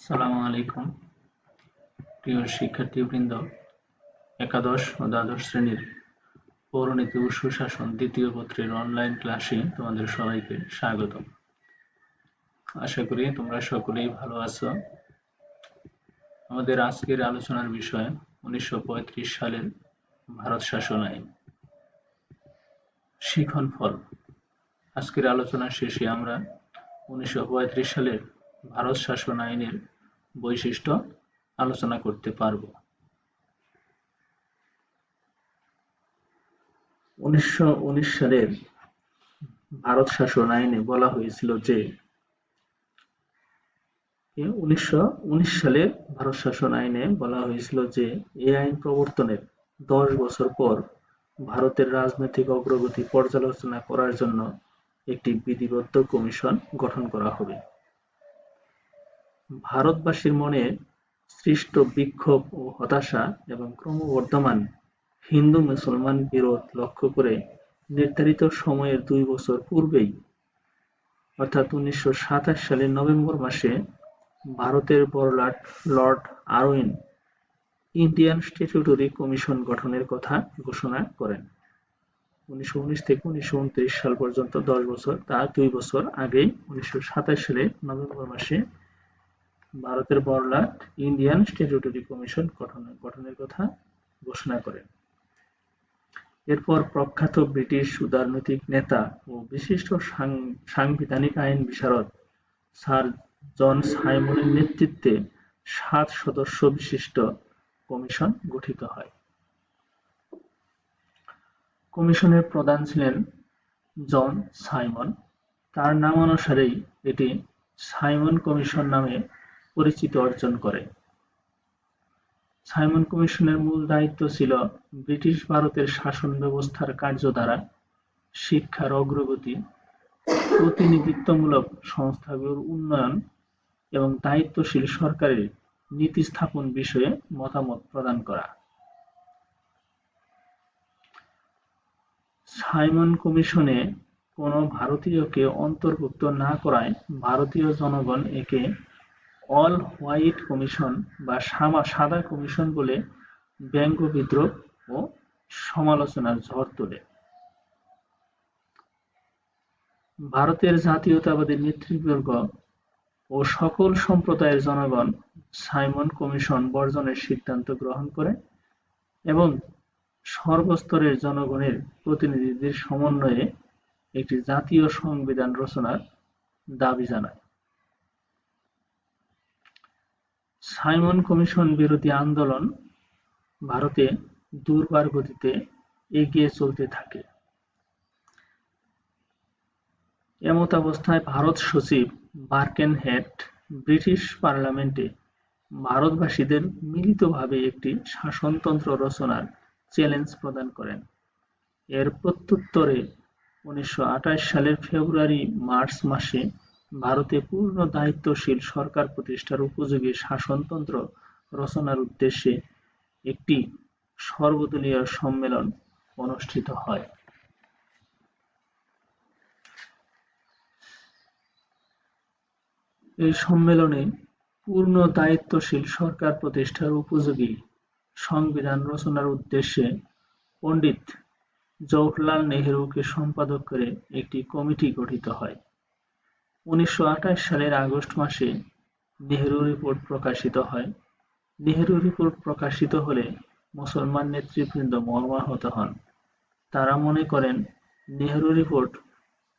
আসসালামু আলাইকুম প্রিয় শিক্ষার্থীবৃন্দ, একাদশ ও দ্বাদশ শ্রেণীর পৌরনীতি ও সুশাসন দ্বিতীয় পত্রের অনলাইন ক্লাসে তোমাদের সবাইকে স্বাগতম। আশা করি তোমরা সকলেই ভালো আছো। আমাদের আজকের আলোচনার বিষয় 1935 সালের ভারত শাসন আইন। শিখন ফল। আজকের আলোচনা শেষে আমরা 1935 সালের ভারত শাসন আইনের বৈশিষ্ট্য আলোচনা করতে পারব। 1919 সালের ভারত শাসন আইনে বলা হয়েছিল যে 1919 সালের ভারত শাসন আইনে বলা হয়েছিল যে এই আইন প্রবর্তনের 10 বছর পর ভারতের রাজনৈতিক অগ্রগতি পর্যালোচনা করার জন্য একটি বিধিবদ্ধ কমিশন গঠন করা হবে। ভারতবাসীর মনে সৃষ্ট বিক্ষোভ ও হতাশা এবং ক্রমবর্ধমান হিন্দু-মুসলমান বিরোধ লক্ষ্য করে নির্ধারিত সময়ের 2 বছর পূর্বেই অর্থাৎ 1927 সালের নভেম্বর মাসে ভারতের বড়লাট lord Irwin Indian statutory commission গঠনের কথা ঘোষণা করেন। 1919 থেকে 1929 সাল পর্যন্ত 10 বছর, তার 2 বছর আগেই 1927 সালের নভেম্বর মাসে ভারতের বড়লাট ইন্ডিয়ান স্ট্যাটিউটরি কমিশন গঠনের কথা ঘোষণা করেন। এরপর প্রখ্যাত ব্রিটিশ উদারনৈতিক নেতা ও বিশিষ্ট সাংবিধানিক আইন বিশারদ স্যার জন সাইমনের নেতৃত্বে 7 সদস্য বিশিষ্ট কমিশন গঠিত হয়। কমিশনের প্রধান ছিলেন জন সাইমন। তার নামানুসারেই এটি সাইমন কমিশন নামে পরিচিতি অর্জন করে। সাইমন কমিশনের মূল দায়িত্ব ছিল ব্রিটিশ ভারতের শাসন ব্যবস্থার কার্যধারা, শিক্ষার অগ্রগতি, প্রতিনিধিত্বমূলক সংস্থাগুলোর উন্নয়ন এবং দায়িত্বশীল সরকারের নীতি স্থাপন বিষয়ে মতামত প্রদান করা। সাইমন কমিশনে কোনো ভারতীয়কে অন্তর্ভুক্ত না করায় ভারতীয় জনগণ একে অল হোয়াইট কমিশন বা সাদা কমিশন বলে ব্যঙ্গ বিদ্রোহ ও সমালোচনার ঝড় তোলে। ভারতের জাতীয়তাবাদী নেতৃবর্গ ও সকল সম্প্রদায়ের জনগণ সাইমন কমিশন বর্জনের সিদ্ধান্ত গ্রহণ করে এবং সর্বস্তরের জনগণের প্রতিনিধিদের সমন্বয়ে একটি জাতীয় সংবিধান রচনার দাবি জানায়। সাইমন কমিশন বিরোধী আন্দোলন ভারতে দুর্বার গতিতে এগিয়ে চলতে থাকে। এমতাবস্থায় ভারত সচিব বার্কেনহেড ব্রিটিশ পার্লামেন্টে ভারতবাসীদের মিলিতভাবে একটি শাসনতন্ত্র রচনার চ্যালেঞ্জ প্রদান করেন। এর প্রত্যুত্তরে 1928 সালের ফেব্রুয়ারি-মার্চ মাসে ভারতে পূর্ণ দায়িত্বশীল সরকার প্রতিষ্ঠার উপযোগী শাসনতন্ত্র রচনার উদ্দেশ্যে একটি সর্বদলীয় সম্মেলন অনুষ্ঠিত হয়। এই সম্মেলনে পূর্ণ দায়িত্বশীল সরকার প্রতিষ্ঠার উপযোগী সংবিধান রচনার উদ্দেশ্যে পণ্ডিত জওহরলাল নেহেরুকে সম্পাদক করে একটি কমিটি গঠিত হয়। 1928 সালের আগস্ট মাসে নেহেরু রিপোর্ট প্রকাশিত হয়। নেহেরু রিপোর্ট প্রকাশিত হলে মুসলমান নেতৃবৃন্দ মর্মাহত হন। তারা মনে করেন নেহেরু রিপোর্ট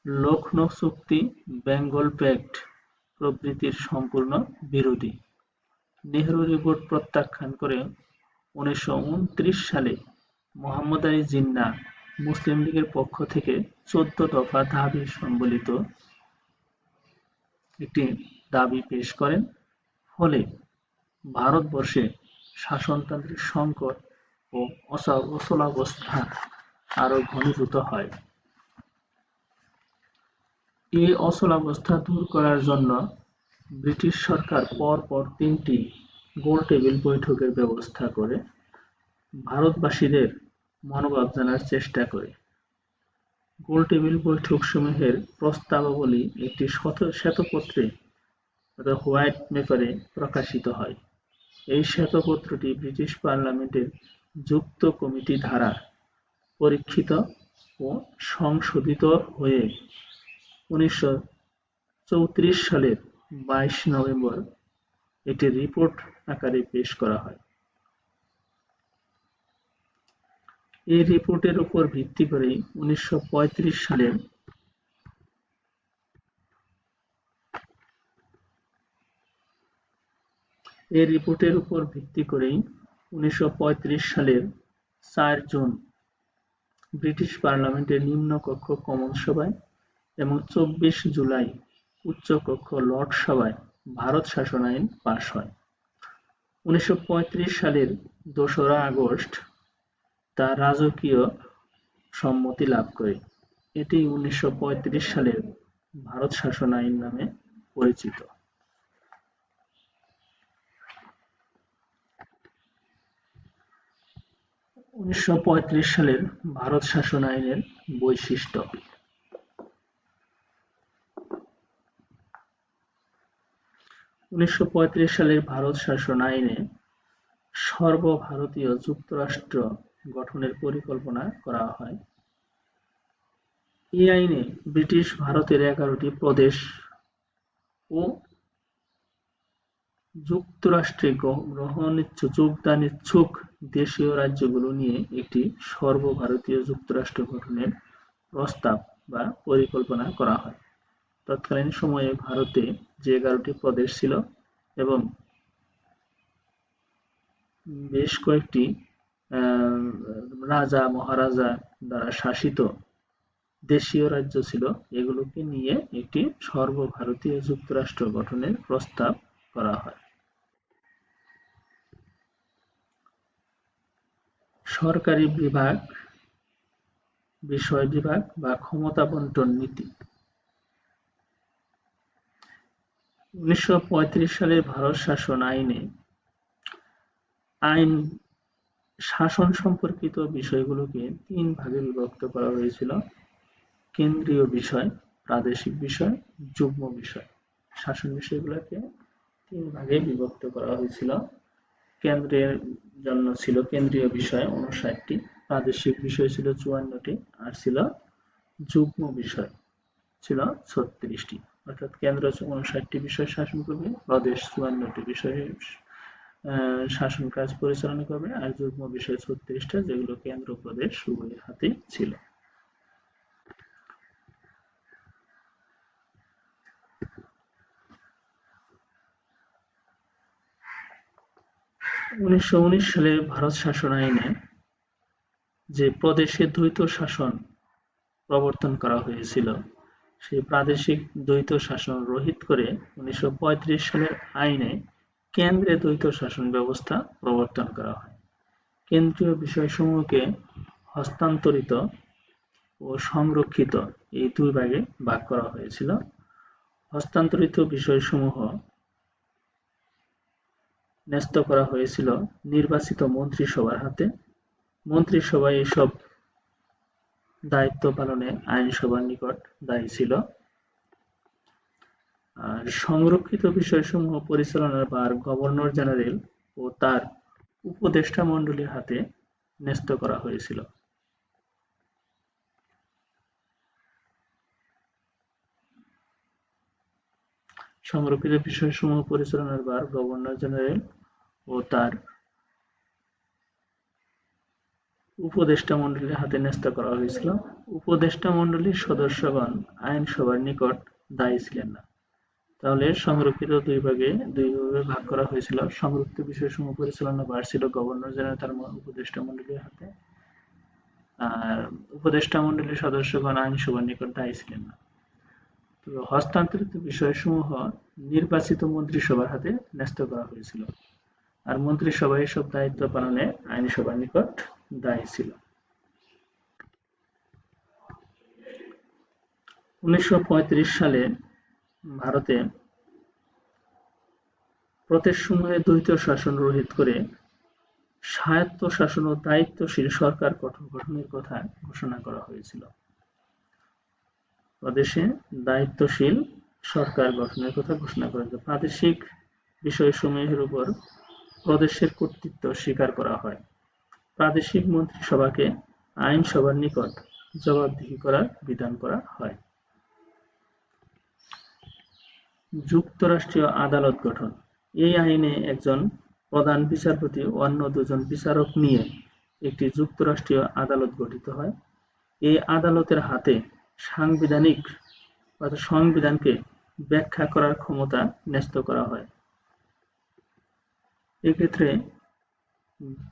লখনৌ চুক্তি, বেঙ্গল প্যাক্ট প্রভৃতির সম্পূর্ণ বিরোধী। নেহেরু রিপোর্ট প্রত্যাখ্যান করে 1929 সালে মোহাম্মদ আলী জিন্নাহ মুসলিম লীগের পক্ষ থেকে 14 দফা দাবি সম্বলিত একটি দাবি পেশ করেন। ফলে ভারতবর্ষে শাসনতান্ত্রিক সংকট ও অচলাবস্থা আরো ঘনীভূত হয়। এই অচলাবস্থা দূর করার জন্য ব্রিটিশ সরকার পরপর 3টি গোলটেবিল বৈঠকের ব্যবস্থা করে ভারতবাসীদের মনোভাব জানার চেষ্টা করে। গোলটেবিল বৈঠকসমূহের প্রস্তাবাবলী একটি শ্বেতপত্রে হোয়াইট পেপারে প্রকাশিত হয়। এই শ্বেতপত্রটি ব্রিটিশ পার্লামেন্টের যুক্ত কমিটি দ্বারা পরীক্ষিত ও সংশোধিত হয়ে 1934 সালের 22 নভেম্বর এটি রিপোর্ট আকারে পেশ করা হয়। এই রিপোর্টের উপর ভিত্তি করেই 1935 সালের এই রিপোর্টের উপর ভিত্তি করেই 1935 সালের 4 জুন ব্রিটিশ পার্লামেন্টের নিম্নকক্ষ কমন সভায় এবং 24 জুলাই উচ্চকক্ষ লর্ড সভায় ভারত শাসন আইন পাস হয়। 1935 সালের 2রা আগস্ট তা রাজকীয় সম্মতি লাভ করে। এটি 1935 সালের ভারত শাসন আইন নামে পরিচিত। 1935 সালের ভারত শাসন আইনের বৈশিষ্ট্য। 1935 সালের ভারত শাসন আইনে সর্বভারতীয় যুক্তরাষ্ট্র গঠনের পরিকল্পনা করা হয়। এই আইনে ব্রিটিশ ভারতের 11টি প্রদেশ ও যুক্তরাষ্ট্রে যোগদানিচ্ছুক দেশীয় রাজ্যগুলো নিয়ে একটি সর্বভারতীয় যুক্তরাষ্ট্র গঠনের প্রস্তাব বা পরিকল্পনা করা হয়। তৎকালীন সময়ে ভারতে যে 11টি প্রদেশ ছিল এবং বেশ কয়েকটি রাজা মহারাজা দ্বারা শাসিত দেশীয় রাজ্য ছিল, এগুলোকে নিয়ে একটি সর্বভারতীয় যুক্তরাষ্ট্র গঠনের প্রস্তাব করা হয়। সরকারি বিভাগ, বিষয় বিভাগ বা ক্ষমতা বন্টন নীতি। 1935 সালের ভারত শাসন আইনে আইন শাসন সম্পর্কিত বিষয়গুলোকে 3 ভাগে বিভক্ত করা হয়েছিল: কেন্দ্রীয় বিষয়, প্রাদেশিক বিষয়, যুগ্ম বিষয়। শাসন বিষয়গুলোকে 3 ভাগে বিভক্ত করা হয়েছিল। কেন্দ্রের জন্য ছিল কেন্দ্রীয় বিষয় 59টি, প্রাদেশিক বিষয় ছিল 54টি, আর ছিল যুগ্ম বিষয় ছিল 36টি। অর্থাৎ কেন্দ্র 59টি বিষয় শাসন করবে, প্রদেশ 54টি বিষয়ে শাসন কাজ পরিচালনা করবে, আর যুগ্ম বিষয় 36টা, যেগুলো কেন্দ্র প্রদেশ উভয়ের হাতে ছিল। উনিশশো সালে ভারত শাসন আইনে যে প্রদেশে দ্বৈত শাসন প্রবর্তন করা হয়েছিল, সেই প্রাদেশিক দ্বৈত শাসন রহিত করে 1935 সালের আইনে কেন্দ্রে দ্বৈত শাসন ব্যবস্থা প্রবর্তন করা হয়। কেন্দ্রীয় বিষয়সমূহকে হস্তান্তরিত ও সংরক্ষিত এই 2 ভাগে ভাগ করা হয়েছিল। হস্তান্তরিত বিষয়সমূহ ন্যস্ত করা হয়েছিল নির্বাচিত মন্ত্রিসভার হাতে। মন্ত্রিসভা এসব দায়িত্ব পালনে আইনসভার নিকট দায়ী ছিল। আর সংরক্ষিত বিষয়সমূহ পরিচালনার ভার গভর্নর জেনারেল ও তার উপদেষ্টা মণ্ডলীর হাতে ন্যস্ত করা হয়েছিল। সংরক্ষিত বিষয়সমূহ পরিচালনার ভার গভর্নর জেনারেল ও তার উপদেষ্টা মণ্ডলীর হাতে ন্যস্ত করা হয়েছিল। উপদেষ্টা মণ্ডলীর সদস্যগণ আইনসভার নিকট দায়ী ছিলেন না। তাহলে সংরক্ষিত দুই ভাগে ভাগ করা হয়েছিল। সংরক্ষিত বিষয়সমূহ পরিচালনা ভার ছিল গভর্নর জেনারেল তার উপদেষ্টা মণ্ডলীর হাতে, আর উপদেষ্টা মণ্ডলীর সদস্যগণ আইনসভার নিকট দায়ী ছিলেন না। তো হস্তান্তরিত বিষয়সমূহ নির্বাচিত মন্ত্রিসভার হাতে ন্যস্ত করা হয়েছিল, আর মন্ত্রিসভা এসব দায়িত্ব পালনে আইনসভার নিকট দায়ী ছিল। 1935 সালে ভারতে প্রদেশসমূহে দ্বৈত শাসন রহিত করে স্বায়ত্তশাসন ও দায়িত্বশীল সরকার গঠনের কথা ঘোষণা করা হয়েছিল। প্রদেশে দায়িত্বশীল সরকার গঠনের কথা ঘোষণা করেন। প্রাদেশিক বিষয়সমূহের উপর প্রদেশের কর্তৃত্ব স্বীকার করা হয়। প্রাদেশিক মন্ত্রিসভাকে আইনসভার নিকট জবাবদিহি করার বিধান করা হয়। যুক্তরাষ্ট্রীয় আদালত গঠন। এই আইনে একজন প্রধান বিচারপতি ও অন্য দুজন বিচারক নিয়ে একটি যুক্তরাষ্ট্রীয় আদালত গঠিত হয়। এই আদালতের হাতে সংবিধানকে ব্যাখ্যা করার ক্ষমতা ন্যস্ত করা হয়। এক্ষেত্রে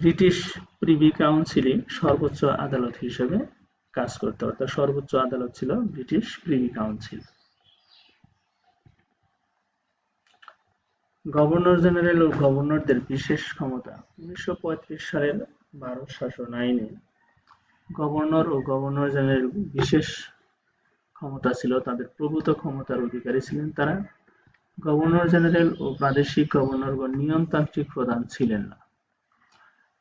ব্রিটিশ প্রিভি কাউন্সিলই সর্বোচ্চ আদালত হিসেবে কাজ করত, অর্থাৎ সর্বোচ্চ আদালত ছিল British privy council. Governor general ও গভর্নরদের বিশেষ ক্ষমতা। 1935 সালের ভারত শাসন আইনে গভর্নর ও গভর্নর জেনারেল বিশেষ ক্ষমতা ছিল, তাদের প্রভূত ক্ষমতার অধিকারী ছিলেন তারা। গভর্নর জেনারেল ও প্রাদেশিক গভর্নরগণ নিয়মতান্ত্রিক প্রধান ছিলেন না।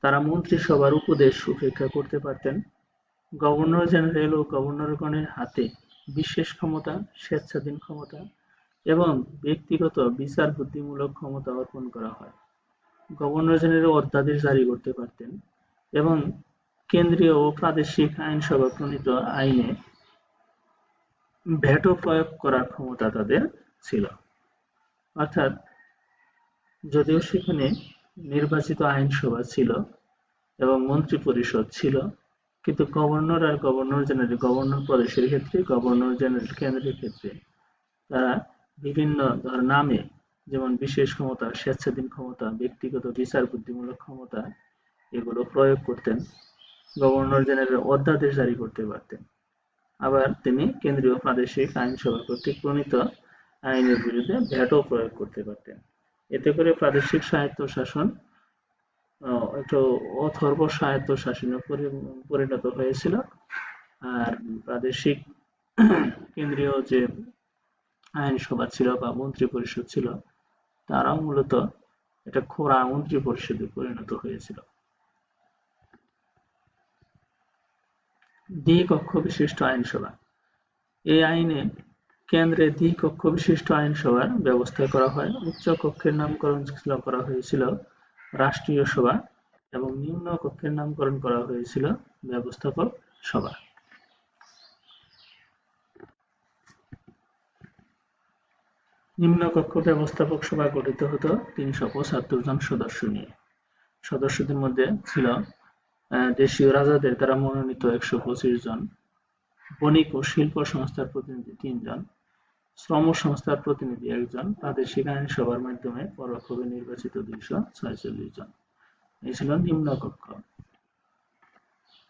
তারা মন্ত্রিসভার উপদেশ উপেক্ষা করতে পারতেন। গভর্নর জেনারেল ও গভর্নরগণের হাতে বিশেষ ক্ষমতা, স্বেচ্ছাধীন ক্ষমতা এবং ব্যক্তিগত বিচার বুদ্ধিমূলক ক্ষমতা অর্পণ করা হয়। গভর্নর জেনারেল অধ্যাদেশ জারি করতে পারতেন এবং কেন্দ্রীয় ও প্রাদেশিক আইনসভা প্রণীত আইনে ভেটো প্রয়োগ করার ক্ষমতা তাদের ছিল। অর্থাৎ যদিও সেখানে নির্বাচিত আইনসভা ছিল এবং মন্ত্রিপরিষদ ছিল, কিন্তু গভর্নর আর গভর্নর জেনারেল, গভর্নর প্রদেশের ক্ষেত্রে, গভর্নর জেনারেল কেন্দ্রের ক্ষেত্রে তারা বিভিন্ন নামে, যেমন বিশেষ ক্ষমতা, স্বেচ্ছাধীন ক্ষমতা, ব্যক্তিগত বিচার বুদ্ধিমূলক ক্ষমতা, এগুলো প্রয়োগ করতেন। গভর্নর জেনারেল অধ্যাদেশ জারি করতে পারতেন। আবার তিনি কেন্দ্রীয় প্রাদেশিক আইনসভা কর্তৃক প্রণীত আইনের বিরুদ্ধে ভেটো প্রয়োগ করতে পারতেন। এতে করে প্রাদেশিক স্বায়ত্তশাসন একটু অথর্ব স্বায়ত্তশাসনে পরিণত হয়েছিল। আর প্রাদেশিক কেন্দ্রীয় যে আইনসভা ছিল বা মন্ত্রিপরিষদ ছিল, তারাও মূলত এটা খোঁড়া মন্ত্রিপরিষদে পরিণত হয়েছিল। দ্বিকক্ষ বিশিষ্ট আইনসভা। এই আইনে কেন্দ্রে দ্বিকক্ষ বিশিষ্ট আইনসভার ব্যবস্থা করা হয়। উচ্চ কক্ষের নামকরণ করা হয়েছিল রাষ্ট্রীয় সভা এবং নিম্ন কক্ষের নামকরণ করা হয়েছিল ব্যবস্থাপক সভা। নিম্নকক্ষ ব্যবস্থাপক সভা গঠিত হতো 375 জন সদস্য নিয়ে। সদস্যদের মধ্যে ছিল দেশীয় রাজাদের দ্বারা মনোনীত 125 জন, বণিক ও শিল্প সংস্থার প্রতিনিধি 3 জন, শ্রম সংস্থার প্রতিনিধি 1 জন, প্রাদেশিক আইনসভার মাধ্যমে পরোক্ষভাবে নির্বাচিত 246 জন। এই ছিল নিম্নকক্ষ।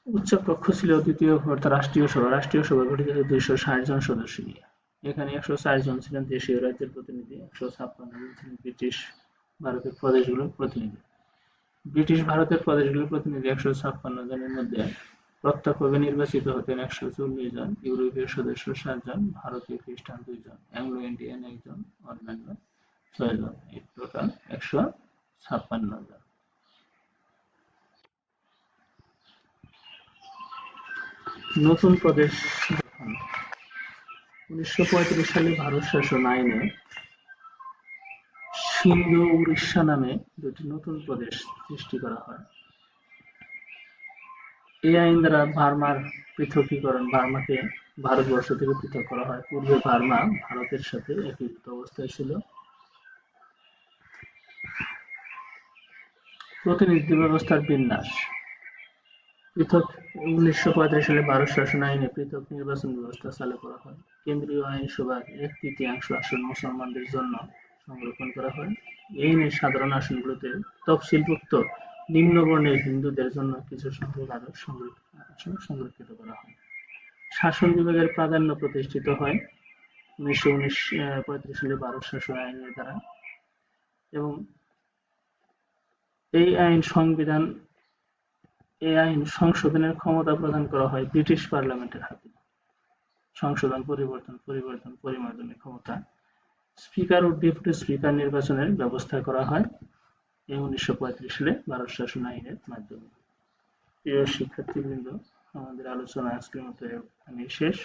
উচ্চ কক্ষ ছিল দ্বিতীয় রাষ্ট্রীয় সভা। রাষ্ট্রীয় সভা গঠিত 260 জন সদস্য নিয়ে। এখানে 104 জন ছিলেন দেশীয় রাজ্যের প্রতিনিধি, 156 জন ছিলেন ব্রিটিশ ভারতের প্রদেশগুলোর প্রতিনিধি। ব্রিটিশ ভারতের প্রদেশগুলোর প্রতিনিধি 156 জনের মধ্যে প্রত্যক্ষভাবে নির্বাচিত হতেন 140 জন, ইউরোপীয় সদস্য 7 জন, ভারতীয় খ্রিস্টান 2 জন, অ্যাংলো ইন্ডিয়ান 1 জন, অন্যান্য 6 জন। এই টোটাল 156 জন। নতুন প্রদেশ গঠন। 1935 সালে ভারত শাসন আইনে সিন্ধু ও উড়িষ্যা নামে দুটি নতুন প্রদেশ সৃষ্টি করা হয়। এই আইন দ্বারা বার্মার পৃথকীকরণ, বার্মাকে ভারতবর্ষ থেকে পৃথক করা হয়। পূর্বে বার্মা ভারতের সাথে একীভূত অবস্থায় ছিল। প্রতিনিধি ব্যবস্থার বিন্যাস। পৃথক 1935 সালে ভারত শাসন আইনে পৃথক নির্বাচন ব্যবস্থা চালু করা হয়। কেন্দ্রীয় আইনসভার 1/3 আসন মুসলমানদের জন্য সংরক্ষণ করা হয়। এই আইনের সাধারণ আসনগুলোতে তফসিলভুক্ত নিম্নবর্ণের হিন্দুদের জন্য কিছু সংখ্যক আসন সংরক্ষিত করা হয়। শাসন বিভাগের প্রাধান্য প্রতিষ্ঠিত হয় 1935 সালে ভারত শাসন আইনের দ্বারা, এবং এই আইন সংশোধনের ক্ষমতা প্রদান করা হয় ব্রিটিশ পার্লামেন্টের হাতে। সংশোধন, পরিমার্জনের ক্ষমতা। স্পিকার ও ডেপুটি স্পিকার নির্বাচনের ব্যবস্থা করা হয় এই 1935 সালে ভারত শাসন আইনের মাধ্যমে। প্রিয় শিক্ষার্থীবৃন্দ, আমাদের আলোচনা আজকের মতো এখানেই শেষ।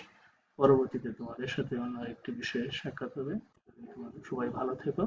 পরবর্তীতে তোমাদের সাথে অন্য একটি বিষয়ে সাক্ষাৎ হবে। তোমাদের সবাই ভালো থেকো।